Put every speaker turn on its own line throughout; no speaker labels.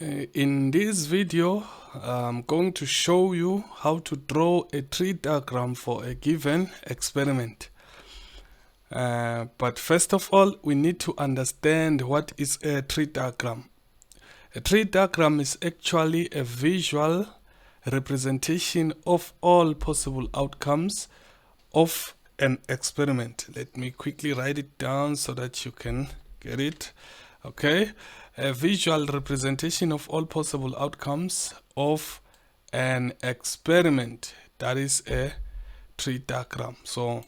In this video, I'm going to show you how to draw a tree diagram for a given experiment. But first of all, we need to understand what is a tree diagram. A tree diagram is actually a visual representation of all possible outcomes of an experiment. Let me quickly write it down so that you can get it. Okay, a visual representation of all possible outcomes of an experiment. That is a tree diagram. So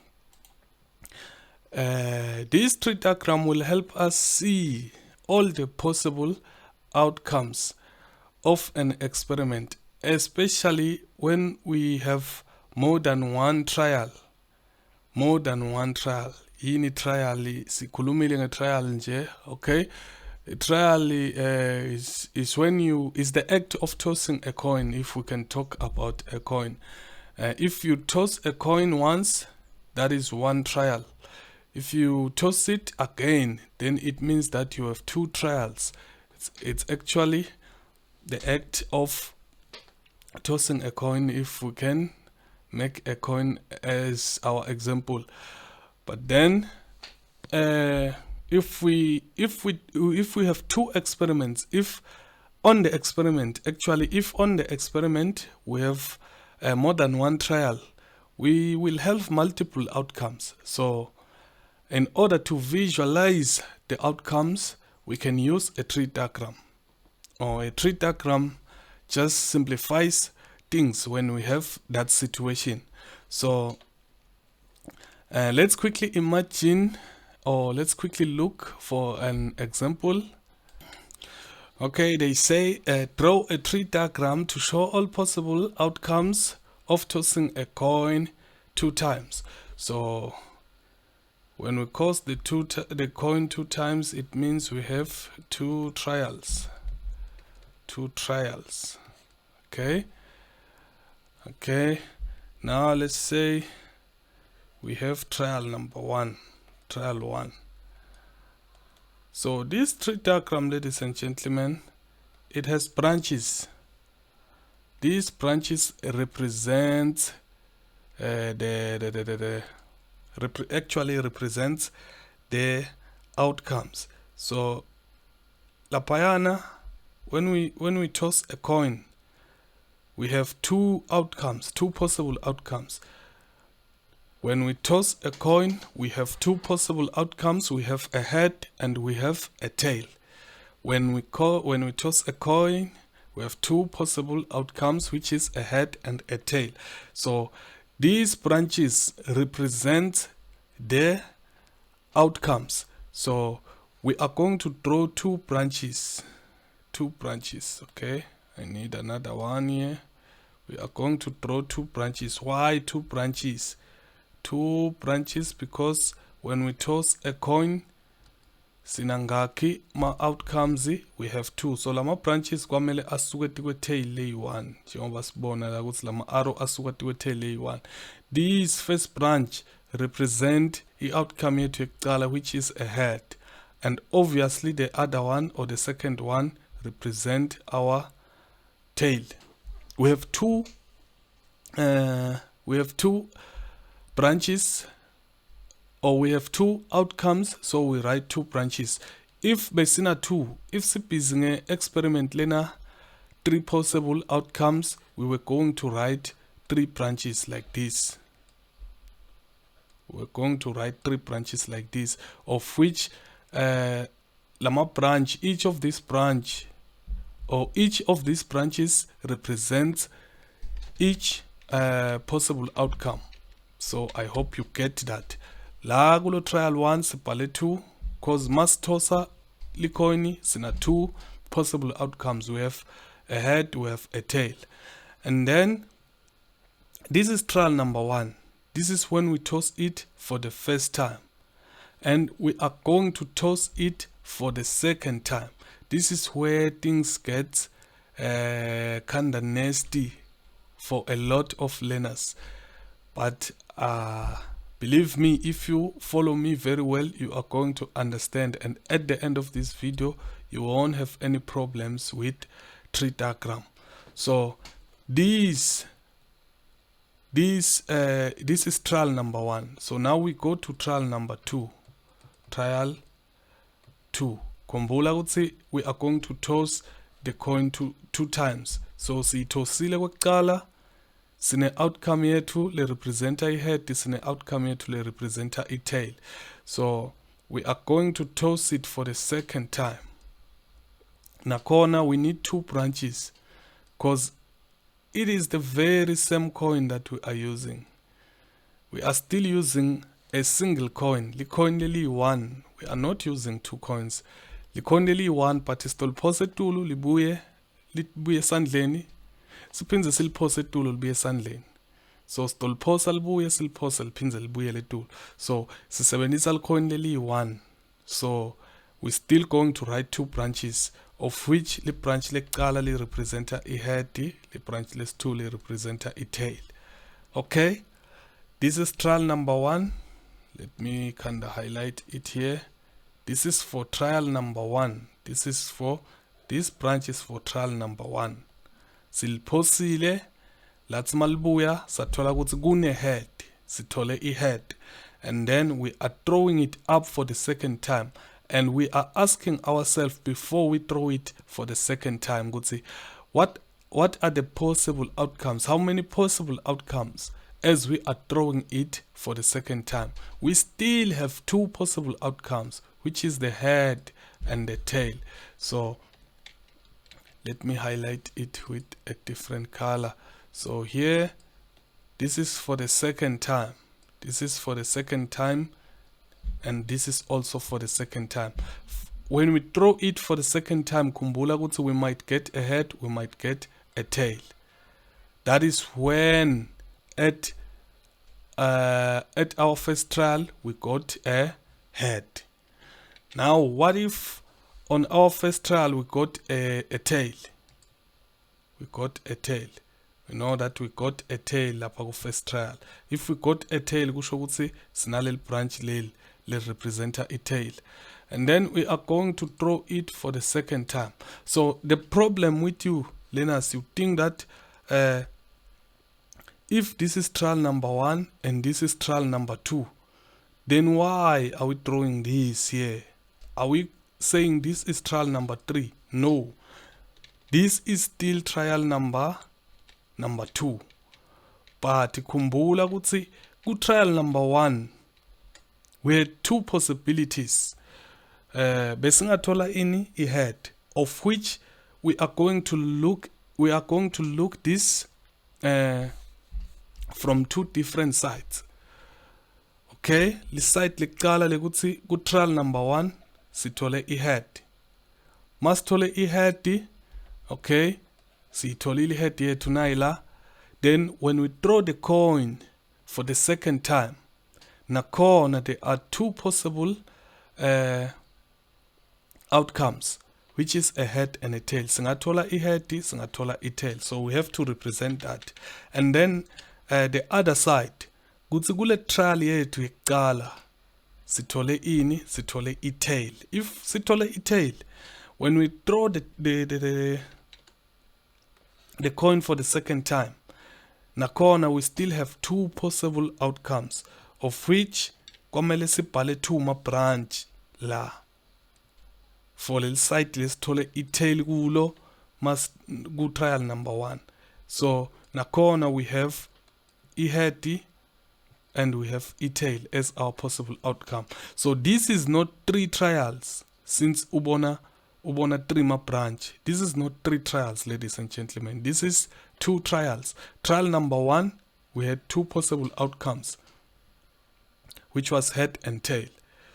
this tree diagram will help us see all the possible outcomes of an experiment, especially when we have more than one trial. Yini trial sikhulumile nge-trial nje, okay? A trial is the act of tossing a coin, if we can talk about a coin. If you toss a coin once, that is one trial. If you toss it again, then it means that you have two trials. It's actually the act of tossing a coin, if we can make a coin as our example. But then if we have two experiments, if on the experiment we have more than one trial, we will have multiple outcomes. So in order to visualize the outcomes, we can use a tree diagram. Or a tree diagram just simplifies things when we have that situation. So let's quickly imagine, or let's quickly look for an example. Okay, they say draw a tree diagram to show all possible outcomes of tossing a coin 2 times. So when we toss the coin 2 times, it means we have two trials. Okay, now let's say we have trial 1. So this tree diagram, ladies and gentlemen, it has branches. These branches represent actually represents the outcomes. So lapayana, when we toss a coin, we have two possible outcomes. When we toss a coin, we have two possible outcomes. We have a head and we have a tail. When we toss a coin, we have two possible outcomes, which is a head and a tail. So these branches represent the outcomes. So we are going to draw two branches. Okay, I need another one here. We are going to draw two branches. Why two branches? Two branches because when we toss a coin, sinangaki ma outcomes, we have two. So lama branches kwamele asuke tikwe tail leyi-1. Njengoba sibona la ukuthi lama arrow asuka tikwe tail leyi-1. This first branch represent the outcome yethu yokuqala, which is a head, and obviously the other one, or the second one, represent our tail. We have two branches, or we have two outcomes, so we write two branches. If besina 2, if sibhizi experiment lena 3 possible outcomes, we were going to write 3 branches like this. We're going to write 3 branches like this, of which lama branch, each of these branches represents each possible outcome. So I hope you get that. La kulo trial 1 sibhale 2 cause mas tosa likoini sina 2 possible outcomes. We have a head, we have a tail. And then this is trial number 1. This is when we toss it for the first time, and we are going to toss it for the second time. This is where things get kinda nasty for a lot of learners. But believe me, if you follow me very well, you are going to understand, and at the end of this video you won't have any problems with tree diagram. So this is trial number 1. So now we go to trial number 2. Trial 2. Khumbula ukuthi we are going to toss the coin two times. So siyithosile kwekuqala, sine outcome yethu le representa i-head, sine outcome yethu le representa i-tail. So we are going to toss it for the second time. Nakhona we need 2 branches because it is the very same coin that we are using. We are still using a single coin. The coin leli 1. We are not using 2 coins. The coin leli 1, but istoliphose etulu libuye esandleni. Siphindze siliphose etulu libuye esandleni. So stoliphosa libuye siliphose liphindze libuye letulu. So sisebenzisa le coin leli 1. So we're still going to write 2 branches, of which the branch lekuqala li representa i-head, the branch lesi-2 li representa i-tail. Okay, this is trial number 1. Let me kind of highlight it here. This is for trial number 1. This branch is for trial number 1. Siliphosile lathi malibuya sathola ukuthi kune head, sithole i-head, and then we are throwing it up for the second time. And we are asking ourselves before we throw it for the second time, what are the possible outcomes? How many possible outcomes as we are throwing it for the second time? We still have 2 possible outcomes, which is the head and the tail. So let me highlight it with a different color. So here, this is for the second time. This is for the second time. And this is also for the second time. When we throw it for the second time, kumbula ukuthi we might get a head, we might get a tail. That is when at our first trial we got a head. Now what if on our first trial we got a tail? We got a tail. We know that we got a tail lapha ku first trial. If we got a tail, kusho ukuthi sinaleli branch leli let's represent a tail, and then we are going to throw it for the second time. So the problem with you learners, you think that if this is trial number 1 and this is trial number 2, then why are we throwing this here? Are we saying this is trial number 3? No, this is still trial number 2. But khumbula ukuthi ku trial number 1 we had 2 possibilities. Besingathola ini i-head, of which we are going to look this from 2 different sides. Okay, the side lekuqala lekuthi ku trial number 1 sithole i-head. Masithole i-head, okay, sitholile i-head yethu nayila. Then when we throw the coin for the second time, nakhona there are 2 possible outcomes, which is a head and a tail. Singathola i-head, singathola i-tail. So we have to represent that. And then the other side, kutsi kule trial yethu yekuqala sithole ini, sithole i-tail. If sithole i-tail, when we throw the coin for the second time, nakhona we still have 2 possible outcomes, of which kwamele sibhale 2 ma branch la for the side lesithole i-tail kulo ku trial number 1. So nakhona we have i-head and we have i-tail as our possible outcome. So this is not 3 trials, since ubona 3 ma branch. This is not 3 trials, ladies and gentlemen. This is 2 trials. Trial number 1, we had 2 possible outcomes, which was head and tail.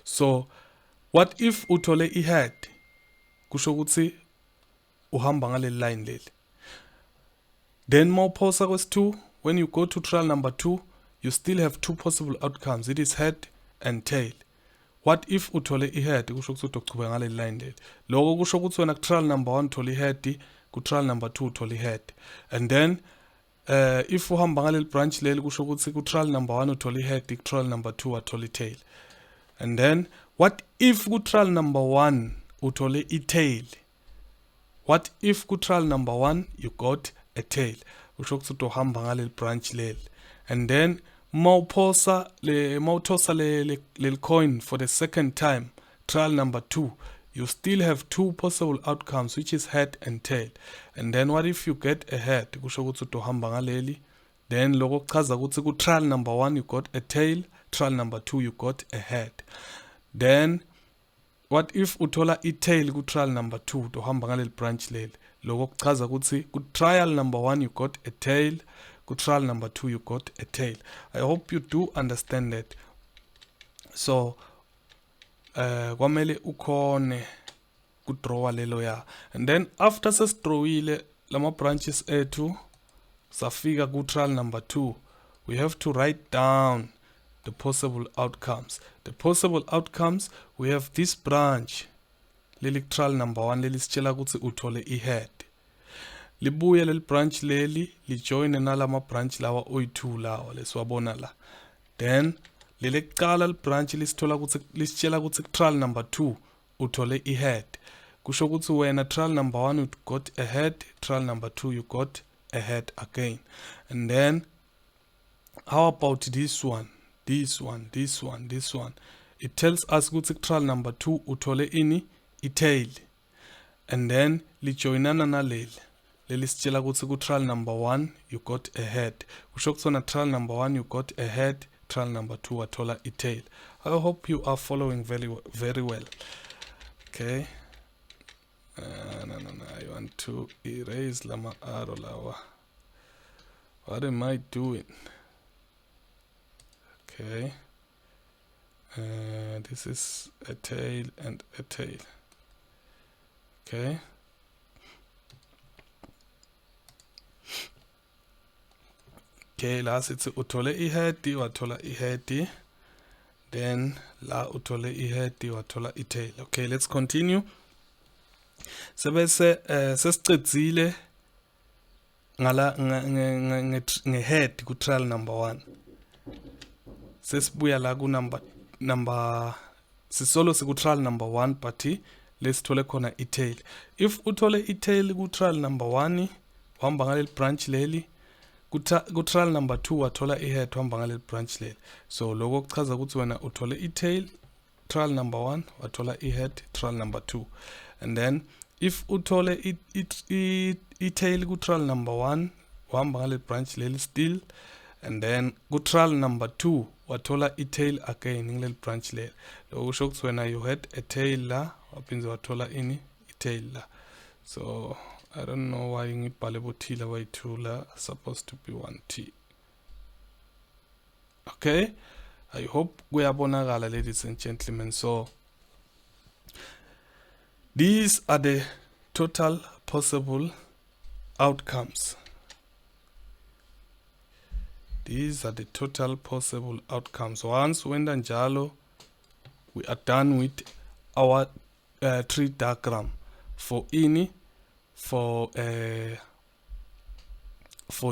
So what if uthole i-head? Kusho ukuthi uhamba ngale line leli. Then mawuphosa kwesi-2, when you go to trial number 2, you still have 2 possible outcomes. It is head and tail. What if uthole i-head? Kusho ukuthi uzoqhubeka ngale line leli. Lokho kusho ukuthi wena ku trial number 1 uthole i-head, ku trial number 2 uthole i-head. And then if uhamba ngaleli branch leli, kusho ukuthi ku trial number 1 uthole i-head, ku trial number 2 uthole i-tail. And then what if ku trial number 1 uthole i-tail. What if ku trial number 1 you got a tail? Usho ukuthi utohamba ngaleli branch leli. And then mawuthosa le coin for the second time, trial number 2, you still have 2 possible outcomes, which is head and tail. And then what if you get a head? Kusho ukuthi utohamba ngaleli. Then loko kuchaza ukuthi ku trial number 1 you got a tail, trial number 2 you got a head. Then what if uthola i-tail ku trial number 2 utohamba ngaleli branch leli? Loko kuchaza ukuthi ku trial number 1 you got a tail, ku trial number 2 you got a tail. I hope you do understand that. So kwamele ukhone ku draw lelo ya. And then after sesidrawile lama branches ethu safika ku trial number 2, we have to write down the possible outcomes. The possible outcomes, we have this branch leli trial number 1 leli sitshela ukuthi uthole i-head. Libuye leli branch leli lijoine nalama branch lawa oyi2 lawa lesiwabona la. Then leli kuqala li branch lisithola ukuthi lisitshela ukuthi trial number 2 uthole i-head. Kusho ukuthi wena trial number 1 you got a head, trial number 2 you got a head again. And then how about this one? This one. It tells us ukuthi trial number 2 uthole ini i-tail. And then lijoinana naleli. Leli sitshela ukuthi ku trial number 1 you got a head. Kusho ukuthi trial number 1 you got a head, trial number 2 wathola i-tail. I hope you are following very well. Okay. No. I want to erase lama arrow lawa. What am I doing? Okay. This is a tail and a tail. Okay. Okay, la sithi uthole i-head wathola i-head, then la uthole i-head wathola i-tail. Okay, let's continue. Sebese sesicedzile ngala nge-head ku trial number 1. Sesibuya la ku number sisolo siku trial number 1 but lesithole khona i-tail. If uthole i-tail ku trial number 1 uhamba ngaleli branch leli, ku trial number 2 wathola i-head uhamba ngaleli branch leli. So lokho kuchaza ukuthi wena uthole i-tail trial number 1 wathola i-head trial number 2. And then if uthole i-tail ku trial number 1 uhamba ngaleli branch leli still. And then ku trial number 2 wathola i-tail again ngaleli branch leli. Lokho kusho ukuthi wena you had a tail la waphinze wathola ini i-tail la. So I don't know why ngibhale bothila way2 la, supposed to be 1T. Okay, I hope kuyabonakala ladies and gentlemen. So these are the total possible outcomes. These are the total possible outcomes. Once wenda njalo, we are done with our tree diagram for ini for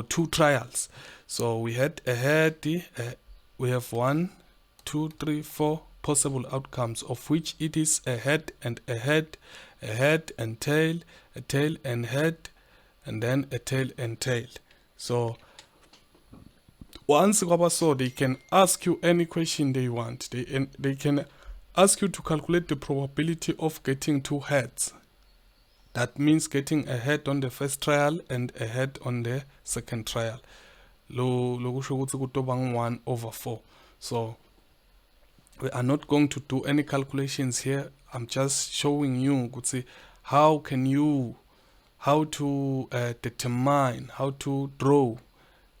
2 trials. So we had a head, we have 1, 2, 3, 4 possible outcomes, of which it is a head and a head, a head and tail, a tail and head, and then a tail and tail. So once so they can ask you any question they want. They can ask you to calculate the probability of getting 2 heads. That means getting a head on the first trial and a head on the second trial. Lo 1/4. So we are not going to do any calculations here. I'm just showing you how to determine, how to draw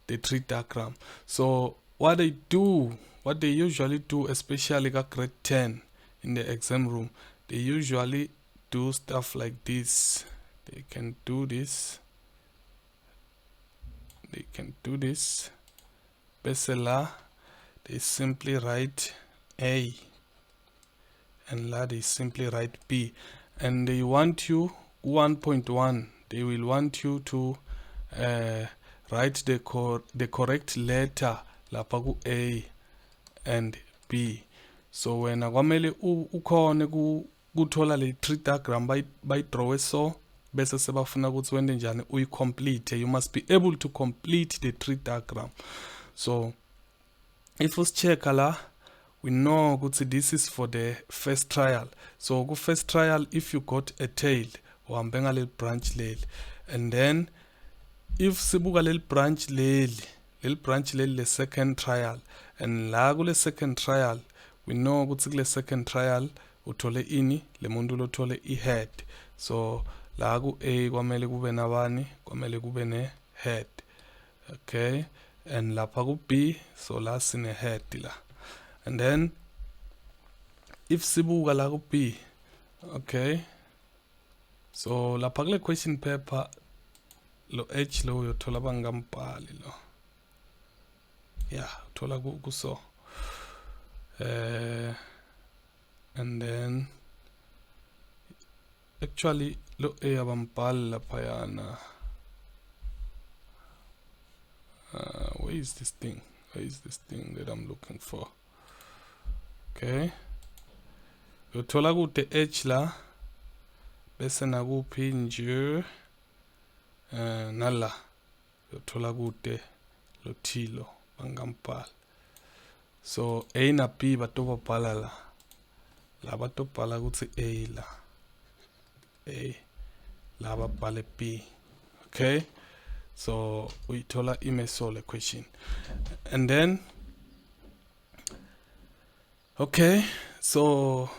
the tree diagram. So what they usually do, especially at grade 10 in the exam room, they usually do stuff like this. They can do this. Besela, they simply write A, and la they simply write B, and they want you 1.1. They will want you to write the correct letter lapha ku A and B. So when akwamele ukhone ku kuthola le tree diagram bayidrawe so bese sebafuna ukuthi wende njani uyi-complete. You must be able to complete the tree diagram. So if usichecka la, we know ukuthi this is for the first trial. So ku first trial, if you got a tail uhambe ngaleli branch leli, and then if sibuka leli branch leli le second trial, and la kule second trial we know ukuthi kule second trial uthole ini, le muntu lo thole i-head. So la ku A kwamele kube nabani, kwamele kube ne head. Okay, and lapha ku B, so la sine head la. And then if sibuka la ku B, okay, so lapha kule question paper lo H lo uyothola bangampali lo, yeah, uthola kuso and then actually lo A abampali laphayana. Where is this thing that I'm looking for? Okay, uyothola kude H la bese nakuphi nje nala uyothola kude lo T lo bangampala. So A na B batobabhala la batobhala ukuthi A la babhale B. Okay, so uyithola imesole question. And then okay, so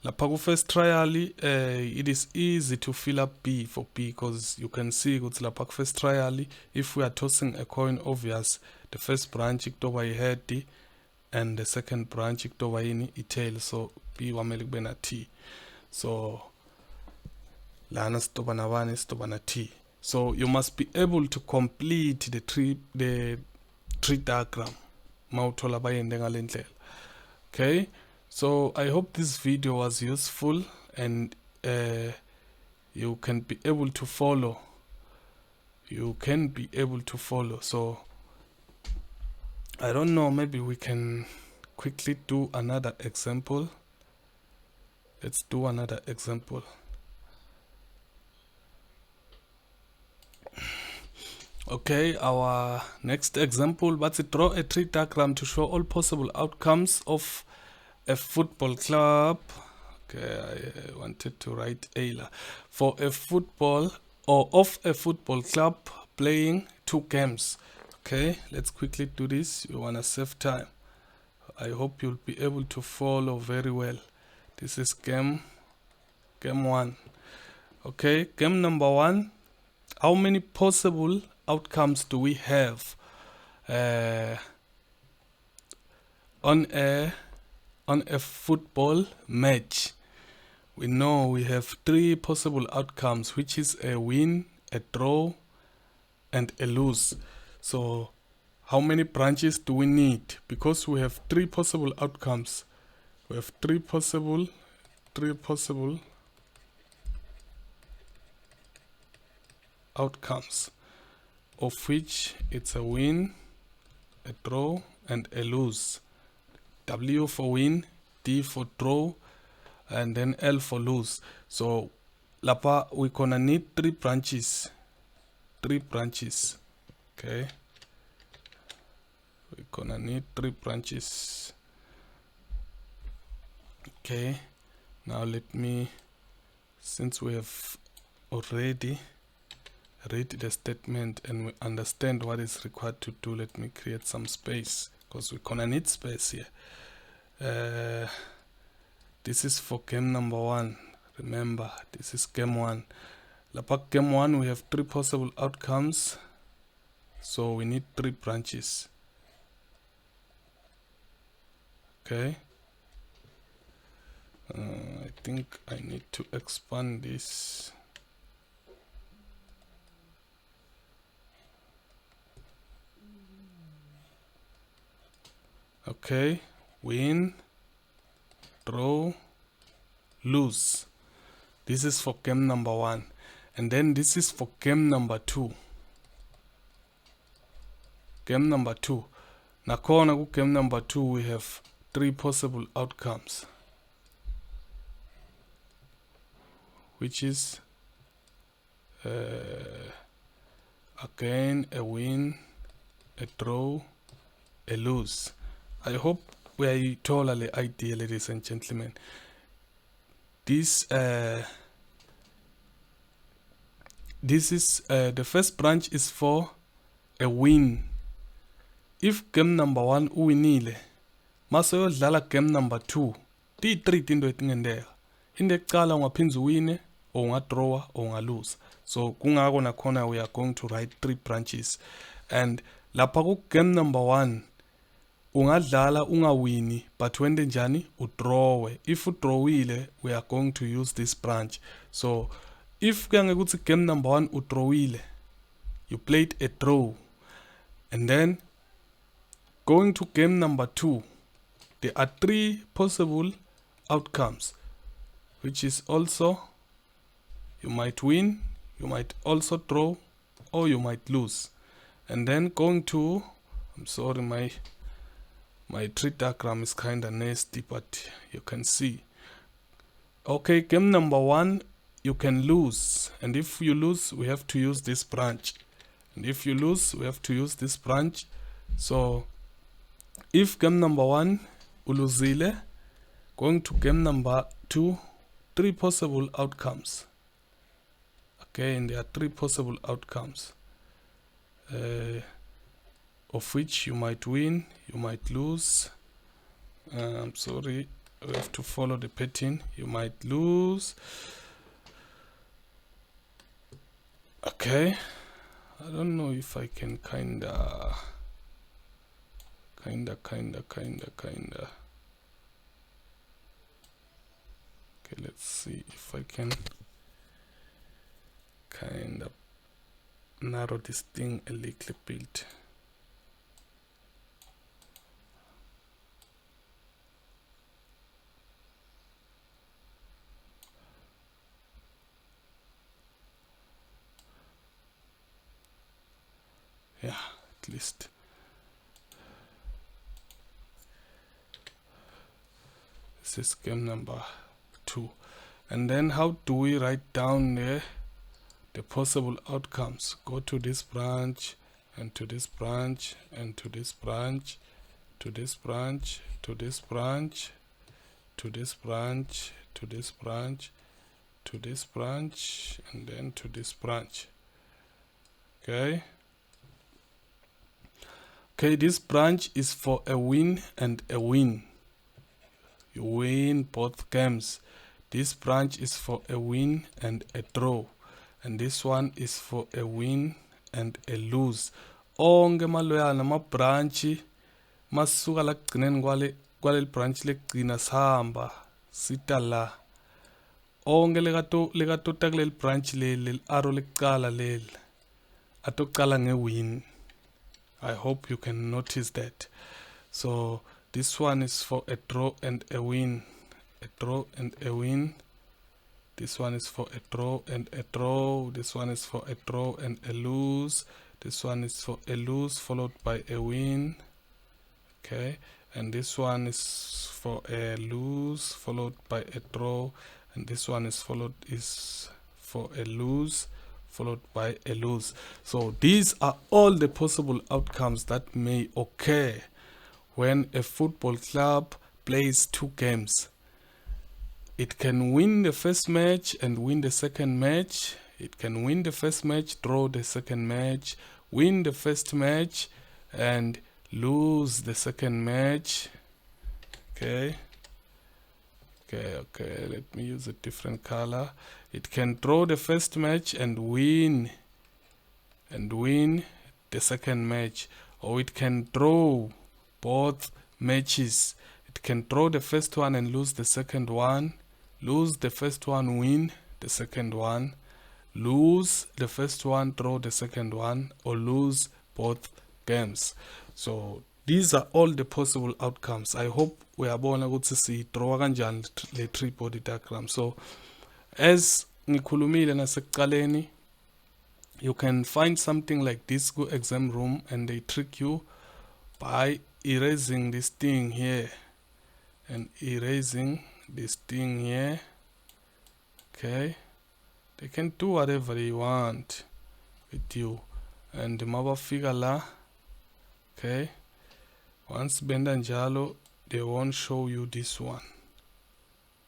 lapha ku first trial it is easy to fill up B for B, because you can see ukuthi lapha ku first trial if we are tossing a coin, obvious the first branch kutoba i-head and the second branch kutoba yini i-tail. So B kwamele kube na T. So lana sitoba na bani, sitoba na T. So you must be able to complete the tree diagram mawuthola bayende ngale ndlela. Okay, so I hope this video was useful and you can be able to follow. So I don't know, maybe we can quickly do another example. Let's do another example. Okay, our next example, but draw a tree diagram to show all possible outcomes of a football club. Okay, I wanted to write Ayla. For a football or of a football club playing 2 games. Okay, let's quickly do this. You wanna save time. I hope you'll be able to follow very well. This is game 1. Okay, game number 1. How many possible outcomes do we have on a football match? We know we have 3 possible outcomes, which is a win, a draw, and a lose. So how many branches do we need? Because we have 3 possible outcomes. We have 3 possible outcomes, of which it's a win, a draw, and a lose. W for win, D for draw, and then L for lose. So lapa we're gonna need 3 branches. 3 branches. Okay, we're gonna need 3 branches. Okay, now let me, since we have already read the statement and we understand what is required to do, let me create some space, because we're gonna need space here. This is for game number 1. Remember, this is game 1. Lapha game 1 we have 3 possible outcomes, so we need 3 branches. Okay, I think I need to expand this. Okay, win, draw, lose. This is for game number 1, and then this is for game number 2. Game number 2. Nakhona ku game number 2 we have 3 possible outcomes. which is again a win, a draw, a lose. I hope we are totally idea, ladies and gentlemen. This is the first branch is for a win. If game number 1 uwinile, mase uyodlala game number 2, ti-3 tinto etingendeka. Into ekuqala ungaphinza uwine, or ungadrawa, or ungalose. So kungako nakhona we are going to write 3 branches. And lapha ku game number 1 ungadlala ungawini, but wende njani udrawe. If udrawile, we are going to use this branch. So if kuyangekuthi game number 1 udrawile, you played a draw, and then going to game number 2, there are 3 possible outcomes, which is also you might win, you might also draw, or you might lose. And then going to, I'm sorry, my tree diagram is kind of nasty, but you can see. Okay, game number 1, you can lose, and if you lose, we have to use this branch. And if you lose, we have to use this branch. So if game number 1 uluzile, going to game number 2, 3 possible outcomes. Okay, and there are 3 possible outcomes, of which you might win, you might lose. I'm sorry, we have to follow the pattern. You might lose. Okay, I don't know if I can kinda. Okay, let's see if I can kind of narrow this thing a little bit. Yeah, at least. This is game number 2. And then how do we write down the possible outcomes? Go to this branch, and to this branch, and to this branch, to this branch, to this branch, to this branch, to this branch, to this branch, and then to this branch. Okay, this branch is for a win and a win. You win both games. This branch is for a win and a draw, and this one is for a win and a lose. Onke maloyana ma branch masuka la kugcineni kwale branch lekugcina sihamba sita la. Onke lekatota kuleli branch leli arrow lekuqala leli atokuqala nge-win. I hope you can notice that. So this one is for a draw and a win, a draw and a win. This one is for a draw and a draw. This one is for a draw and a lose. This one is for a lose followed by a win. Okay, and this one is for a lose followed by a draw, and this one is for a lose followed by a lose. So these are all the possible outcomes that may occur when a football club plays 2 games. It can win the first match and win the second match. It can win the first match, draw the second match, win the first match, and lose the second match. Okay, let me use a different color. It can draw the first match and win the second match, or it can draw both matches. It can draw the first one and lose the second one, lose the first one, win the second one, lose the first one, draw the second one, or lose both games. So these are all the possible outcomes. I hope uyabona ukuthi sidraw kanjani le tree body diagram. So as ngikhulumile nasekuqaleni, you can find something like this go exam room and they trick you by erasing this thing here and erasing this thing here. Okay, They can do whatever they want with you. And mabafika la, okay, once benda njalo, they won't show you this one.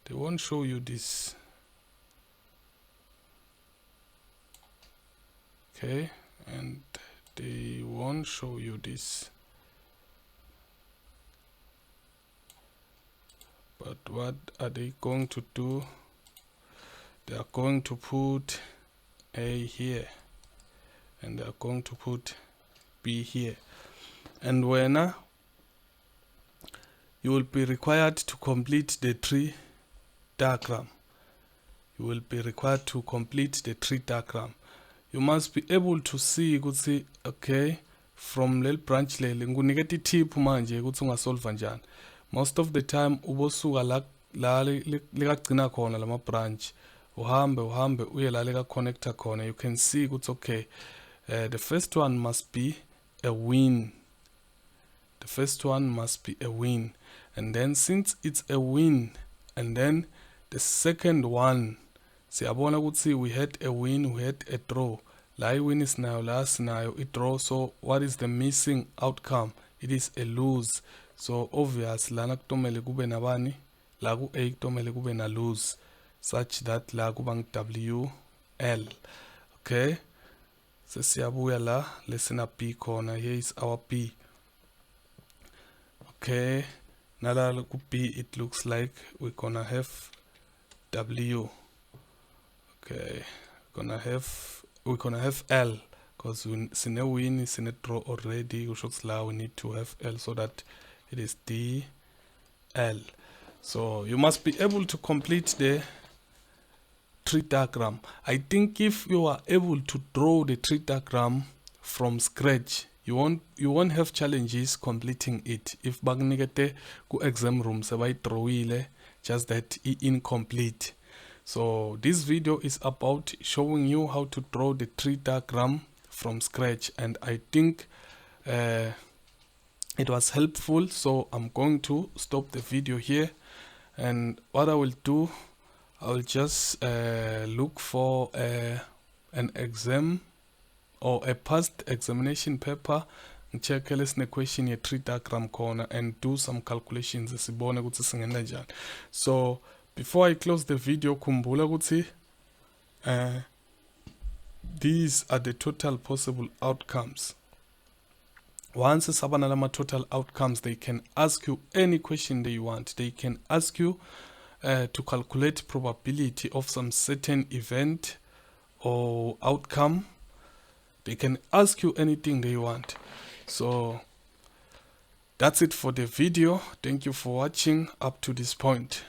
They won't show you this. Okay, and they won't show you this. But what are they going to do? They are going to put A here, and they are going to put B here. And when you will be required to complete the tree diagram. You will be required to complete the tree diagram. You must be able to see ukuthi okay, from lel branch leli ngikuniketa tip manje ukuthi ungasolve njani. Most of the time ubosuka la likagcina khona lama branch, uhambe uye la lika connector khona. You can see ukuthi okay, the first one must be a win. The first one must be a win, and then since it's a win, and then the second one, siyabona ukuthi we had a win, we had a draw. La win is now, la scenario it draw. So what is the missing outcome? It is a lose. So obvious lana kutomele kube nabani, la ku A kutomele kube na lose, such that la kuba WL. Okay, so siyabuya la, listen up P corner. Here is our P. Okay, now that B, it looks like we're gonna have W. Okay, we're gonna have L, because we see a win, is in a draw already, which looks like we need to have L, so that it is D L. So you must be able to complete the tree diagram. I think if you are able to draw the tree diagram from scratch, you won't have challenges completing it. If bagnigete ku exam room drawile, just that incomplete. So this video is about showing you how to draw the tree diagram from scratch, and I think it was helpful. So I'm going to stop the video here, and what I will do, I will just look for an exam or a past examination paper, check the question ye tree diagram corner, and do some calculations. So before I close the video, kumbula kuti these are the total possible outcomes. Once sabanalama total outcomes, they can ask you any question they want. They can ask you to calculate probability of some certain event or outcome. They can ask you anything they want. So that's it for the video. Thank you for watching up to this point.